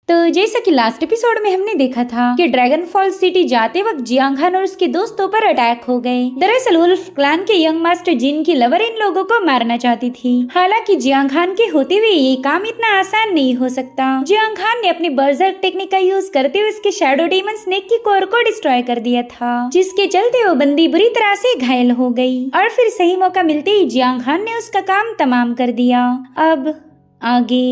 तो जैसा कि लास्ट एपिसोड में हमने देखा था कि ड्रैगन फॉल सिटी जाते वक्त जियांग खान और उसके दोस्तों पर अटैक हो गए। दरअसल वुल्फ क्लैन के यंग मास्टर जिन की लवर इन लोगों को मारना चाहती थी। हालांकि जियांग खान के होते हुए ये काम इतना आसान नहीं हो सकता। जियांग खान ने अपनी बर्जर्क टेक्निक का यूज करते हुए उसके शैडो डीमन स्नेक की कोर को डिस्ट्रॉय कर दिया था, जिसके चलते वो बंदी बुरी तरह से घायल हो गई और फिर सही मौका मिलते ही जियांग खान ने उसका काम तमाम कर दिया। अब आगे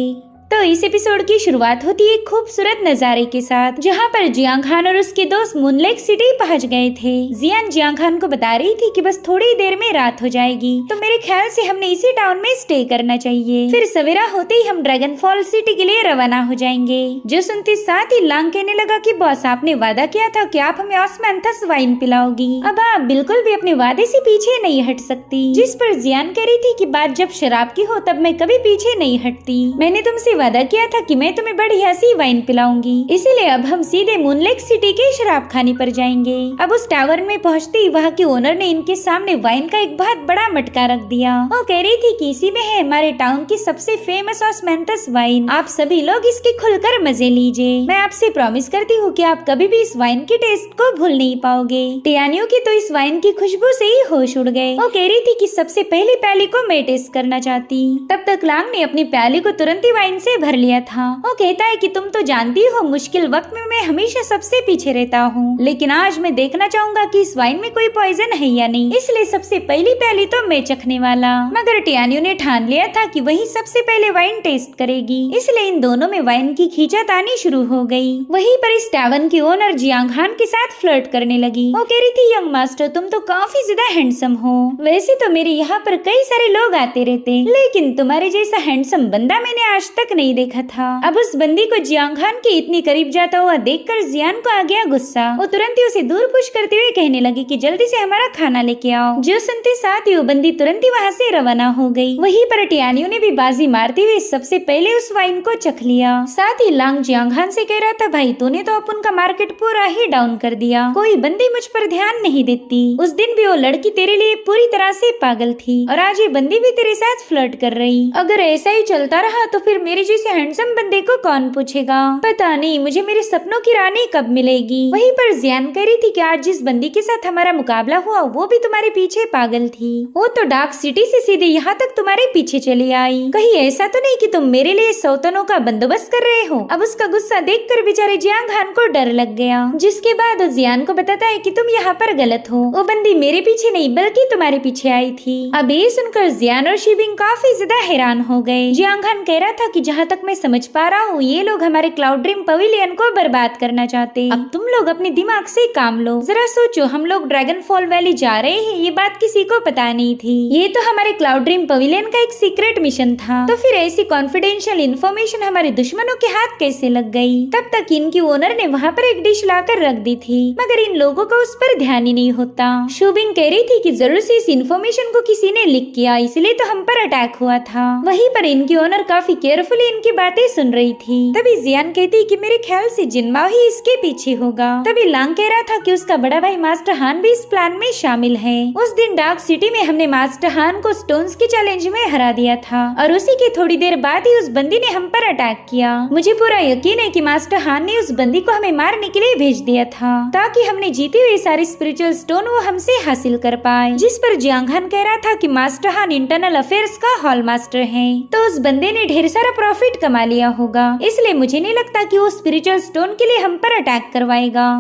तो इस एपिसोड की शुरुआत होती है एक खूबसूरत नजारे के साथ, जहाँ पर जियांग खान और उसके दोस्त मूनलेक सिटी पहुँच गए थे। जियान जियांग खान को बता रही थी कि बस थोड़ी देर में रात हो जाएगी, तो मेरे ख्याल से हमने इसी टाउन में स्टे करना चाहिए। फिर सवेरा होते ही हम ड्रैगन फॉल सिटी के लिए रवाना हो जाएंगे। जो सुनते साथ ही लांग कहने लगा कि बॉस, आपने वादा किया था कि आप हमें ऑस्मैंथस वाइन पिलाओगी। अब आप बिल्कुल भी अपने वादे से पीछे नहीं हट सकती। जिस पर जियान कह रही थी कि बात जब शराब की हो तब मैं कभी पीछे नहीं हटती। मैंने तुमसे वादा किया था कि मैं तुम्हें बढ़िया सी वाइन पिलाऊंगी, इसीलिए अब हम सीधे मूनलेक सिटी के शराब खाने पर जाएंगे। अब उस टावर में पहुंचते ही वहाँ के ओनर ने इनके सामने वाइन का एक बहुत बड़ा मटका रख दिया। वो कह रही थी कि इसी में है हमारे टाउन की सबसे फेमस ऑस्मैंथस वाइन, आप सभी लोग इसके खुलकर मजे लीजिए। मैं आपसे प्रॉमिस करती हूँ कि आप कभी भी इस वाइन के टेस्ट को भूल नहीं पाओगे। टियानियों की तो इस वाइन की खुशबू से ही होश उड़ गए। वो कह रही थी कि सबसे पहली प्याली को मैं टेस्ट करना चाहती। तब तक लांग ने अपनी प्याली को तुरंत ही वाइन से भर लिया था। वो कहता है कि तुम तो जानती हो मुश्किल वक्त में मैं हमेशा सबसे पीछे रहता हूँ, लेकिन आज मैं देखना चाहूंगा कि इस वाइन में कोई पॉइजन है या नहीं, इसलिए सबसे पहली प्याली तो मैं चखने वाला। मगर टियानियों ने ठान लिया था कि वही सबसे पहले वाइन टेस्ट करेगी, इसलिए इन दोनों में वाइन की खींचातानी शुरू हो गई। वहीं पर इस टावन की ओनर जियांग खान के साथ फ्लर्ट करने लगी। वो कह रही थी, यंग मास्टर तुम तो काफी ज्यादा हैंडसम हो, वैसे तो मेरे यहाँ पर कई सारे लोग आते रहते, लेकिन तुम्हारे जैसा हैंडसम बंदा मैंने आज तक नहीं देखा था। अब उस बंदी को जियांग खान के इतनी करीब जाता हुआ देखकर जियान को आ गया गुस्सा। वो तुरंत ही उसे दूर पुश करते हुए कहने लगी कि जल्दी से हमारा खाना लेके आओ। जो सुनते साथ ही वो बंदी तुरंत ही वहाँ से रवाना हो गई। वहीं पर टियानियों ने भी बाजी मारते हुए सबसे पहले उस वाइन को चख लिया। साथ ही लांग जियांग खान से कह रहा था, भाई तूने तो अपन का मार्केट पूरा ही डाउन कर दिया, कोई बंदी मुझ पर ध्यान नहीं देती। उस दिन भी वो लड़की तेरे लिए पूरी तरह से पागल थी और आज ये बंदी भी तेरे साथ फ्लर्ट कर रही। अगर ऐसा ही चलता रहा तो फिर मेरे जैसे हैंडसम बंदे को कौन पूछेगा। पता नहीं मुझे मेरे सपनों की रानी कब मिलेगी। वहीं पर जियान कह रही थी कि आज जिस बंदी के साथ हमारा मुकाबला हुआ वो भी तुम्हारे पीछे पागल थी, वो तो डार्क सिटी से सीधे यहाँ तक तुम्हारे पीछे चली आई। कहीं ऐसा तो नहीं कि तुम मेरे लिए सौतनों का बंदोबस्त कर रहे हो। अब उसका गुस्सा देखकर बेचारे जियांग खान को डर लग गया, जिसके बाद जियान को बताता है कि तुम यहाँ पर गलत हो, वो बंदी मेरे पीछे नहीं बल्कि तुम्हारे पीछे आई थी। अब ये सुनकर जियान और शिबिंग काफी ज्यादा हैरान हो गए। जियांग खान कह रहा था कि जहाँ तक मैं समझ पा रहा हूँ ये लोग हमारे क्लाउड ड्रीम पवेलियन को बर्बाद करना चाहते। अब तुम लोग अपने दिमाग से काम लो, जरा सोचो, हम लोग ड्रैगन फॉल वैली जा रहे हैं ये बात किसी को पता नहीं थी, ये तो हमारे क्लाउड ड्रीम पवेलियन का एक सीक्रेट मिशन था, तो फिर ऐसी कॉन्फिडेंशियल इन्फॉर्मेशन हमारे दुश्मनों के हाथ कैसे लग गई। तब तक इनकी ओनर ने वहाँ पर एक डिश लाकर रख दी थी, मगर इन लोगों को उस पर ध्यान ही नहीं होता। शुबिंग कह रही थी कि जरूर से इस इन्फॉर्मेशन को किसी ने लीक किया, इसलिए तो हम पर अटैक हुआ था। वहीं पर इनकी ओनर काफी केयरफुली इनकी बातें सुन रही थी। तभी जियान कहती कि मेरे ख्याल से जिनमाओ ही इसके पीछे होगा। तभी लांग कह रहा था कि उसका बड़ा भाई मास्टर हान भी इस प्लान में शामिल है। उस दिन डार्क सिटी में हमने मास्टर हान को स्टोन्स के चैलेंज में हरा दिया था और उसी के थोड़ी देर बाद ही उस बंदी ने हम पर अटैक किया। मुझे पूरा यकीन है कि मास्टर हान ने उस बंदी को हमें मारने के लिए भेज दिया था, ताकि हमने जीते हुए सारे स्पिरिचुअल स्टोन वो हमसे हासिल कर पाए। जिस पर जियांग खान कह रहा था कि मास्टर हान इंटरनल अफेयर्स का हॉल मास्टर है, तो उस बंदे ने ढेर सारा प्रॉफिट कमा लिया होगा, इसलिए मुझे नहीं लगता कि वो स्पिरिचुअल स्टोन के लिए हम पर अटैक करवाएगा।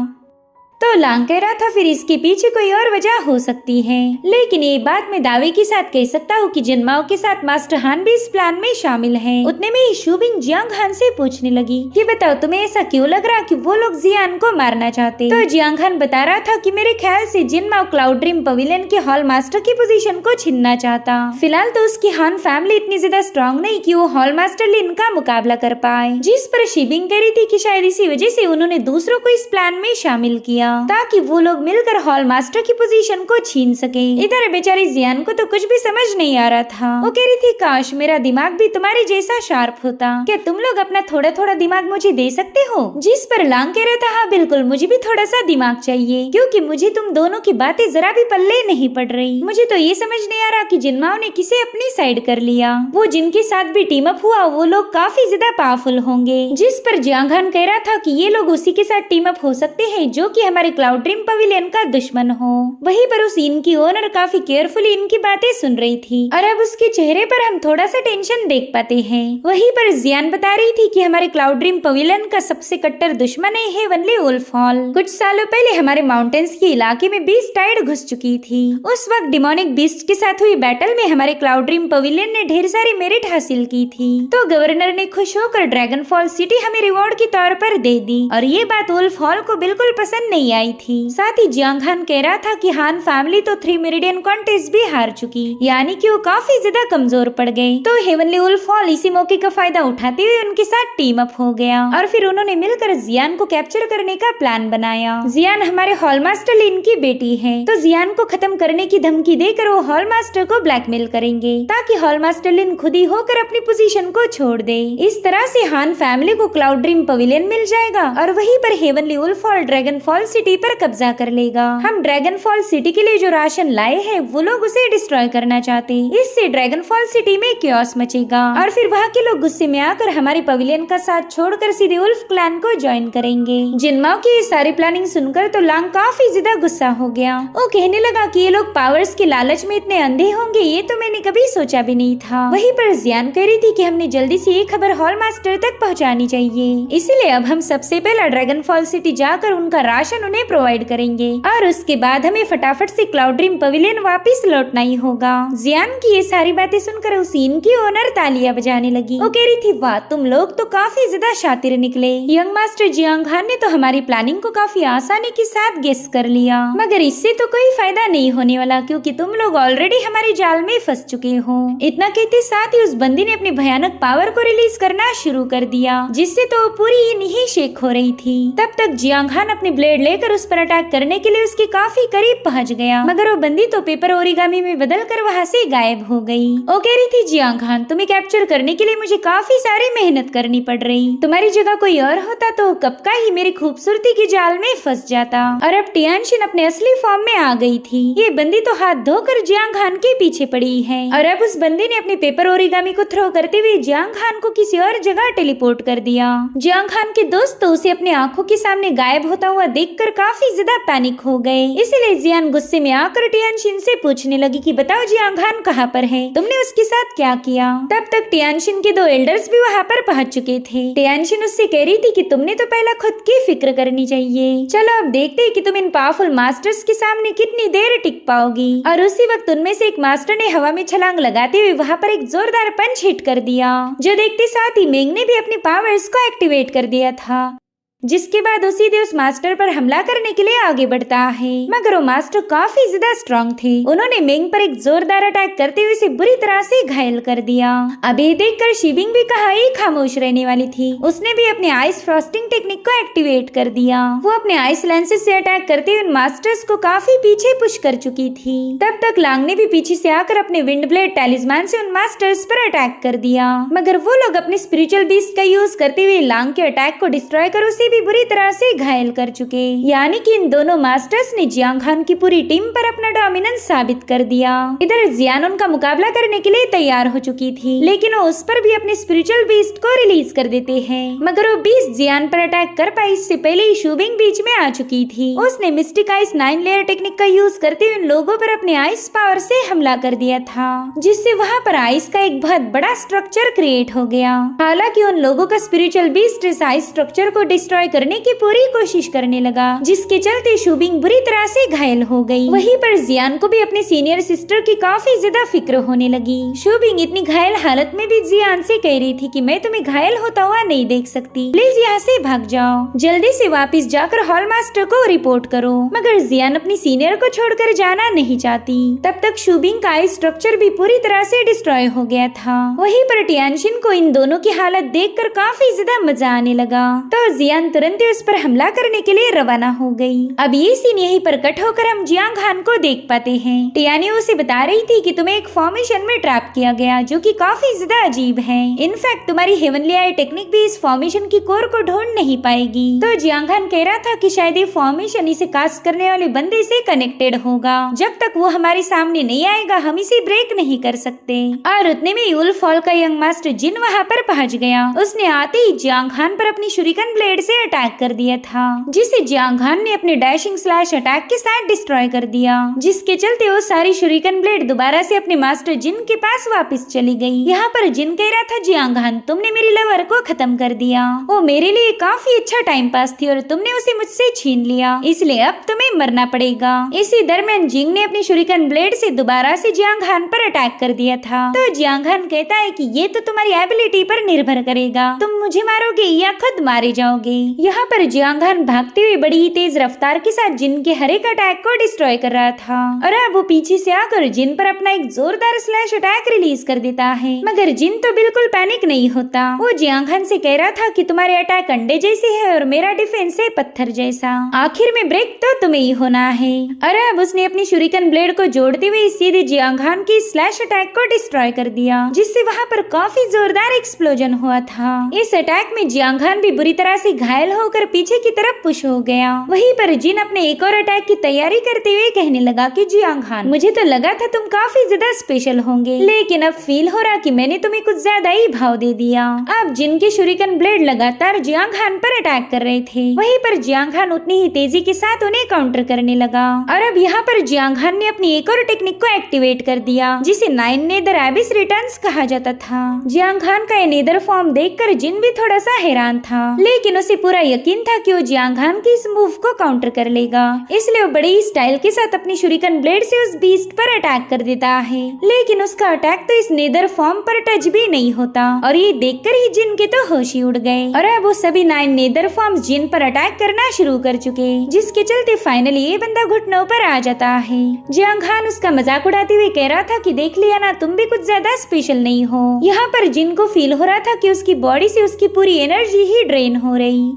तो लांग कह रहा था फिर इसके पीछे कोई और वजह हो सकती है, लेकिन ये बात मैं दावे के साथ कह सकता हूँ कि जिनमाओ के साथ मास्टर हान भी इस प्लान में शामिल है। उतने में ही शुबिंग जियांग खान से पूछने लगी कि बताओ तुम्हें ऐसा क्यों लग रहा कि वो लोग जियान को मारना चाहते। तो जियांग खान बता रहा था कि मेरे ख्याल से जिनमाओ क्लाउड ड्रीम पवेलियन के हॉल मास्टर की पोजीशन को छीनना चाहता। फिलहाल तो उसकी हान फैमिली इतनी ज्यादा स्ट्रॉन्ग नहीं कि वो हॉल मास्टर लिन का मुकाबला कर पाए। जिस पर शिबिंग कह रही थी कि शायद इसी वजह से उन्होंने दूसरों को इस प्लान में शामिल किया। ताकि वो लोग मिलकर हॉल मास्टर की पोजीशन को छीन सके। इधर बेचारी जियान को तो कुछ भी समझ नहीं आ रहा था। वो कह रही थी काश मेरा दिमाग भी तुम्हारे जैसा शार्प होता। क्या तुम लोग अपना थोड़ा थोड़ा दिमाग मुझे दे सकते हो? जिस पर लांग कह रहा था हाँ बिल्कुल, मुझे भी थोड़ा सा दिमाग चाहिए, क्योंकि मुझे तुम दोनों की बातें जरा भी पल्ले नहीं पड़ रही। मुझे तो ये समझ नहीं आ रहा कि जिनमाओ ने किसे अपनी साइड कर लिया। वो जिनके साथ भी टीम अप हुआ वो लोग काफी ज्यादा पावरफुल होंगे। जिस पर जियांग कह रहा था कि ये लोग उसी के साथ टीम अप हो सकते हैं जो कि हमारे क्लाउड ड्रीम पवेलियन का दुश्मन हो। वहीं पर उस इनकी ओनर काफी केयरफुली इनकी बातें सुन रही थी और अब उसके चेहरे पर हम थोड़ा सा टेंशन देख पाते हैं। वहीं पर जियान बता रही थी कि हमारे क्लाउड ड्रीम पवेलियन का सबसे कट्टर दुश्मन है हेवनली वुल्फ हॉल। कुछ सालों पहले हमारे माउंटेन्स के इलाके में बीस्ट टाइड घुस चुकी थी। उस वक्त डिमोनिक बीस्ट के साथ हुई बैटल में हमारे क्लाउड ड्रीम पवेलियन ने ढेर सारी मेरिट हासिल की थी। तो गवर्नर ने खुश होकर ड्रैगन फॉल सिटी हमें रिवॉर्ड के तौर पर दे दी और ये बात वुल्फ हॉल को बिल्कुल पसंद नहीं आई थी। साथ ही जियांग हान कह रहा था कि हान फैमिली तो 3 मेरिडियन कॉन्टेस्ट भी हार चुकी, यानी कि वो काफी ज्यादा कमजोर पड़ गए। तो हेवनली वुल्फ हॉल इसी मौके का फायदा उठाते हुए उनके साथ टीम अप हो गया और फिर उन्होंने मिलकर जियान को कैप्चर करने का प्लान बनाया। जियान हमारे हॉल मास्टर लिन की बेटी है, तो जियान को खत्म करने की धमकी देकर वो हॉल मास्टर को ब्लैकमेल करेंगे ताकि हॉल मास्टर लिन खुद ही होकर अपनी पोजीशन को छोड़ दे। इस तरह से हान फैमिली को क्लाउड ड्रीम पवेलियन मिल जाएगा और वहीं पर heavenly wolf hall dragon fall city पर कब्जा कर लेगा। हम ड्रैगन फॉल सिटी के लिए जो राशन लाए हैं वो लोग उसे डिस्ट्रॉय करना चाहते। इससे ड्रैगन फॉल सिटी में क्योस मचेगा और फिर वहाँ के लोग गुस्से में आकर हमारे पवेलियन का साथ छोड़कर सीधे वुल्फ क्लैन को ज्वाइन करेंगे। जिनमाओ की ये सारी प्लानिंग सुनकर तो लांग काफी ज्यादा गुस्सा हो गया। वो कहने लगा कि ये लोग पावर्स के लालच में इतने अंधे होंगे ये तो मैंने कभी सोचा भी नहीं था। वहीं पर जियान कह रही थी कि हमने जल्दी से ये खबर हॉल मास्टर तक पहुँचानी चाहिए, इसलिए अब हम सबसे पहले ड्रैगन फॉल सिटी जाकर उनका राशन उन्हें प्रोवाइड करेंगे और उसके बाद हमें फटाफट से क्लाउड ड्रीम पवेलियन वापस लौटना ही होगा। जियान की ये सारी बातें सुनकर उस इन की ओनर तालियां बजाने लगी। वो कह रही थी वाह तुम लोग तो काफी ज्यादा शातिर निकले। यंग मास्टर जियांग हान ने तो हमारी प्लानिंग को काफी आसानी के साथ गेस कर लिया, मगर इससे तो कोई फायदा नहीं होने वाला क्योंकि तुम लोग ऑलरेडी हमारे जाल में फंस चुके हो। इतना कहते साथ ही उस बंदी ने अपनी भयानक पावर को रिलीज करना शुरू कर दिया, जिससे तो पूरी नहीं शेक हो रही थी। तब तक जियांग हान अपनी ब्लेड लेकर उस पर अटैक करने के लिए उसके काफी करीब पहुंच गया, मगर वो बंदी तो पेपर ओरिगामी में बदलकर वहां से गायब हो गई। वो कह रही थी जियांग हान तुम्हें कैप्चर करने के लिए मुझे काफी सारी मेहनत करनी पड़ रही, तुम्हारी जगह कोई और होता तो कब का ही मेरी खूबसूरती के जाल में फंस जाता। और अब टियानशिन अपने असली फॉर्म में आ गई थी। ये बंदी तो हाथ धोकर जियांग हान के पीछे पड़ी है और अब उस बंदी ने अपनी पेपर ओरिगामी को थ्रो करते हुए जियांग हान को किसी और जगह टेलीपोर्ट कर दिया। जियांग हान के दोस्त तो उसे अपने आंखों के सामने गायब होता हुआ देखकर काफी ज्यादा पैनिक हो गए। इसलिए जियान गुस्से में आकर टियानशिन से पूछने लगी कि बताओ जियांग हान कहाँ पर है, तुमने उसके साथ क्या किया। तब तक टियानशिन के 2 एल्डर्स भी वहाँ पर पहुँच चुके थे। टियानशिन उससे कह रही थी कि तुमने तो पहला खुद की फिक्र करनी चाहिए। चलो अब देखते हैं कि तुम इन पावरफुल मास्टर्स के सामने कितनी देर टिक पाओगी। और उसी वक्त उनमें से एक मास्टर ने हवा में छलांग लगाते हुए वहाँ पर एक जोरदार पंच हिट कर दिया, जो देखते साथ ही मेंग ने भी अपनी पावर्स को एक्टिवेट कर दिया था, जिसके बाद उसी दे उस मास्टर पर हमला करने के लिए आगे बढ़ता है। मगर वो मास्टर काफी ज्यादा स्ट्रॉन्ग थे। उन्होंने मेंग पर एक जोरदार अटैक करते हुए उसे बुरी तरह से घायल कर दिया। अब ये देखकर शिबिंग भी कहाँ ही खामोश रहने वाली थी। उसने भी अपने आइस फ्रॉस्टिंग टेक्निक को एक्टिवेट कर दिया। वो अपने आइस लेंसेज से अटैक करते हुए मास्टर्स को काफी पीछे पुश कर चुकी थी। तब तक लांग ने भी पीछे से आकर अपने विंड ब्लेड टैलिस्मान से उन मास्टर्स पर अटैक कर दिया, मगर वो लोग अपने स्पिरिचुअल बीस्ट का यूज करते हुए लांग के अटैक को डिस्ट्रॉय कर उसे भी बुरी तरह से घायल कर चुके। यानी कि इन दोनों मास्टर्स ने जियांग हान की पूरी टीम पर अपना डोमिनेंस साबित कर दिया। इधर जियान उनका मुकाबला करने के लिए तैयार हो चुकी थी, लेकिन वो उस पर भी अपने स्पिरिचुअल बीस्ट को रिलीज कर देते हैं, मगर वो बीस्ट जियान पर अटैक कर पाई इससे पहले ही शुबिंग बीच में आ चुकी थी। उसने मिस्टिक आइस 9 लेयर टेक्निक का यूज करते हुए उन लोगों पर अपने आइस पावर से हमला कर दिया था, जिससे वहाँ पर आइस का एक बहुत बड़ा स्ट्रक्चर क्रिएट हो गया। हालांकि उन लोगों का स्पिरिचुअल बीस्ट इस आइस स्ट्रक्चर को डिस्ट्रॉय करने की पूरी कोशिश करने लगा, जिसके चलते शुबिंग बुरी तरह से घायल हो गई। वहीं पर जियान को भी अपने सीनियर सिस्टर की काफी ज्यादा फिक्र होने लगी। शुबिंग इतनी घायल हालत में भी जियान से कह रही थी कि मैं तुम्हें घायल होता हुआ नहीं देख सकती, प्लीज यहाँ से भाग जाओ, जल्दी से वापस जाकर हॉल मास्टर को रिपोर्ट करो। मगर जियान अपनी सीनियर को छोड़कर जाना नहीं चाहती। तब तक शुबिंग का आइस स्ट्रक्चर भी पूरी तरह से डिस्ट्रॉय हो गया था। वहीं पर टियानशिन को इन दोनों की हालत देखकर काफी ज्यादा मजा आने लगा, तो जियान तुरंत ही उस पर हमला करने के लिए रवाना हो गई। अब ये सीन यहीं पर कट होकर हम जियांग हान को देख पाते हैं। टियानी उसे बता रही थी कि तुम्हें एक फॉर्मेशन में ट्रैप किया गया, जो कि काफी ज्यादा अजीब है। इनफैक्ट तुम्हारी हेवनली आई टेक्निक भी इस फॉर्मेशन की कोर को ढूंढ नहीं पाएगी। तो जियांग हान कह रहा था कि शायद ये फॉर्मेशन इसे कास्ट करने वाले बंदे से कनेक्टेड होगा। जब तक वो हमारे सामने नहीं आएगा हम इसे ब्रेक नहीं कर सकते। और उतने में यूल फॉल का यंग मास्टर जिन वहाँ पर पहुँच गया। उसने आते ही जियांग हान पर अपनी शुरिकन ब्लेड से अटैक कर दिया था, जिसे जियांग हान ने अपने डैशिंग स्लैश अटैक के साथ डिस्ट्रॉय कर दिया, जिसके चलते वो सारी शुरिकन ब्लेड दोबारा से अपने मास्टर जिन के पास वापस चली गई। यहाँ पर जिन कह रहा था जियांग हान तुमने मेरी लवर को खत्म कर दिया, वो मेरे लिए काफी अच्छा टाइम पास थी और तुमने उसे मुझसे छीन लिया, इसलिए अब तुम्हें मरना पड़ेगा। इसी दरमियान जिंग ने अपनी शुरिकन ब्लेड से दोबारा से जियांग हान पर अटैक कर दिया था। तो जियांग हान कहता है कि ये तो तुम्हारी एबिलिटी पर निर्भर करेगा, तुम मुझे मारोगे या खुद मारे जाओगे। यहाँ पर जियांग हान भागते हुए बड़ी ही तेज रफ्तार के साथ जिन के हर एक अटैक को डिस्ट्रॉय कर रहा था और अब वो पीछे से आकर जिन पर अपना एक जोरदार स्लैश अटैक रिलीज कर देता है। मगर जिन तो बिल्कुल पैनिक नहीं होता। वो जियांग हान से कह रहा था कि तुम्हारे अटैक अंडे जैसे है और मेरा डिफेंस है पत्थर जैसा, आखिर में ब्रेक तो तुम्हें ही होना है। और अब उसने अपनी शुरिकन ब्लेड को जोड़ते हुए सीधे जियांग हान की स्लैश अटैक को डिस्ट्रॉय कर दिया, जिससे वहाँ पर काफी जोरदार एक्सप्लोजन हुआ था। इस अटैक में जियांग हान भी बुरी तरह से घायल होकर पीछे की तरफ पुश हो गया। वहीं पर जिन अपने एक और अटैक की तैयारी करते हुए कहने लगा कि जियांग हान मुझे तो लगा था तुम काफी ज्यादा स्पेशल होंगे, लेकिन अब फील हो रहा कि मैंने तुम्हें कुछ ज्यादा ही भाव दे दिया। अब जिन के शुरिकन ब्लेड लगातार जियांग हान पर अटैक कर रहे थे, वहीं पर जियांग हान उतनी ही तेजी के साथ उन्हें काउंटर करने लगा। और अब यहाँ पर जियांग हान ने अपनी एक और टेक्निक को एक्टिवेट कर दिया, जिसे 9 नेदर एबिस रिटर्न्स कहा जाता था। जियांग हान का ये नेदर फॉर्म देखकर जिन भी थोड़ा सा हैरान था, लेकिन उसे पूरा यकीन था कि वो जियांग हान की इस मूव को काउंटर कर लेगा, इसलिए वो बड़ी स्टाइल के साथ अपनी शुरिकन ब्लेड से उस बीस्ट पर अटैक कर देता है। लेकिन उसका अटैक तो इस नेदर फॉर्म पर टच भी नहीं होता और ये देखकर ही जिन के तो होश ही उड़ गए और अब वो सभी 9 नेदर फॉर्म्स जिन पर अटैक करना शुरू कर चुके, जिसके चलते फाइनली ये बंदा घुटनों पर आ जाता है। जियांग हान उसका मजाक उड़ाते हुए कह रहा था कि देख लिया ना, तुम भी कुछ ज्यादा स्पेशल नहीं हो। यहाँ पर जिन को फील हो रहा था कि उसकी बॉडी से उसकी पूरी एनर्जी ही ड्रेन हो रही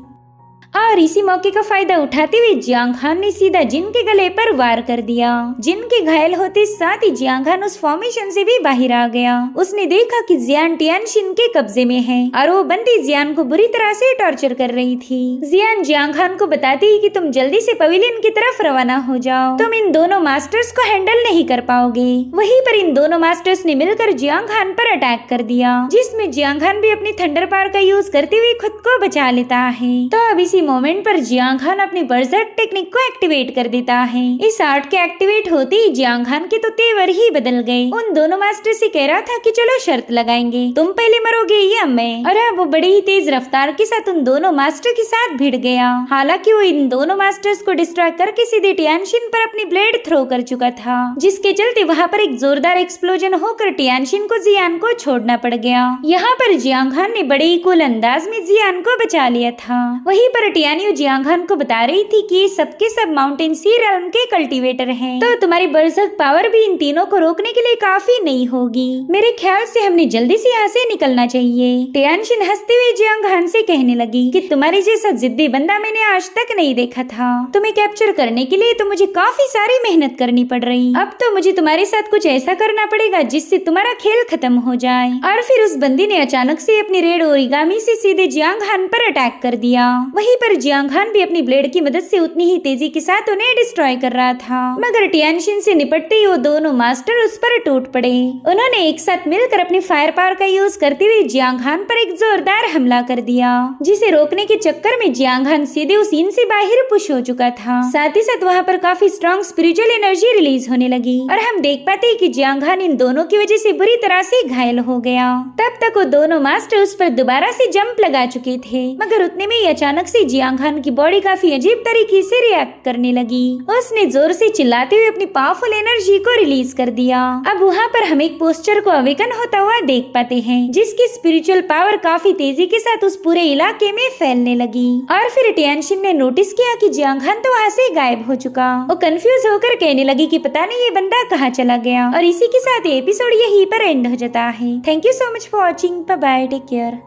और इसी मौके का फायदा उठाते हुए जियांग हान ने सीधा जिन के गले पर वार कर दिया। जिन के घायल होते साथ ही जियांग हान उस फॉर्मेशन से भी बाहर आ गया। उसने देखा कि जियान टियानशिन के कब्जे में है और वो बंदी जियान को बुरी तरह से टॉर्चर कर रही थी। जियान जियांग हान को बताती है कि तुम जल्दी से पवेलियन की तरफ रवाना हो जाओ, तुम इन दोनों मास्टर्स को हैंडल नहीं कर पाओगे। वहीं पर इन दोनों मास्टर्स ने मिलकर जियांग हान पर अटैक कर दिया, जिसमें जियांग हान भी अपनी थंडर पावर का यूज करते हुए खुद को बचा लेता है। तो अब इसी मोमेंट पर जियांग हान अपनी बर्जर्क टेक्निक को एक्टिवेट कर देता है। इस आर्ट के एक्टिवेट होते ही जियांग हान के तो तेवर ही बदल गए। उन दोनों मास्टर से कह रहा था कि चलो शर्त लगाएंगे, तुम पहले मरोगे या मैं। और अब वो बड़ी ही तेज रफ्तार के साथ उन दोनों मास्टर के साथ भिड़ गया। हालांकि वो इन दोनों मास्टर्स को डिस्ट्रॉय करके सीधे टियानशिन पर अपनी ब्लेड थ्रो कर चुका था, जिसके चलते वहाँ पर एक जोरदार एक्सप्लोजन होकर टियानशिन को जियान को छोड़ना पड़ गया। यहाँ पर जियांग हान ने बड़े ही कूल अंदाज में जियान को बचा लिया था। वहीं पर टियानी जियांग हान को बता रही थी कि सबके सब माउंटेन सी रेल्म के कल्टीवेटर हैं, तो तुम्हारी बर्जर्क पावर भी इन तीनों को रोकने के लिए काफी नहीं होगी। मेरे ख्याल से हमने जल्दी से यहाँ से निकलना चाहिए। टियानशिन हंसते हुए जियांग हान से कहने लगी कि तुम्हारे जैसा जिद्दी बंदा मैंने आज तक नहीं देखा था। तुम्हें कैप्चर करने के लिए तो मुझे काफी सारी मेहनत करनी पड़ रही, अब तो मुझे तुम्हारे साथ कुछ ऐसा करना पड़ेगा जिससे तुम्हारा खेल खत्म हो जाए। और फिर उस बंदी ने अचानक से अपनी रेड ओरिगामी से सीधे जियांग हान पर अटैक कर दिया। वहीं पर जियांग हान भी अपनी ब्लेड की मदद से उतनी ही तेजी के साथ उन्हें डिस्ट्रॉय कर रहा था, मगर टियानशिन से निपटते ही वो दोनों मास्टर उस पर टूट पड़े। उन्होंने एक साथ मिलकर अपनी फायर पावर का यूज करते हुए जियांग हान पर एक जोरदार हमला कर दिया, जिसे रोकने के चक्कर में जियांग हान सीधे उस सीन से बाहर पुश हो चुका था। साथ ही साथ वहाँ पर काफी स्ट्रॉन्ग स्पिरिचुअल एनर्जी रिलीज होने लगी और हम देख पाते हैं कि जियांग हान इन दोनों की वजह से बुरी तरह से घायल हो गया। तब तक वो दोनों मास्टर उस पर दोबारा से जंप लगा चुके थे, मगर उतने में ही अचानक से जियांग हान की बॉडी काफी अजीब तरीके से रिएक्ट करने लगी। उसने जोर से चिल्लाते हुए अपनी पावरफुल एनर्जी को रिलीज कर दिया। अब वहाँ पर हम एक पोस्टर को अवेकन होता हुआ देख पाते हैं, जिसकी स्पिरिचुअल पावर काफी तेजी के साथ उस पूरे इलाके में फैलने लगी। और फिर टियानशिन ने नोटिस किया कि जियांग हान तो वहाँ से गायब हो चुका। वो कंफ्यूज होकर कहने लगी कि पता नहीं ये बंदा कहाँ चला गया। और इसी के साथ एपिसोड यहीं पर एंड हो जाता है। Thank you so much for watching. Bye bye, take care.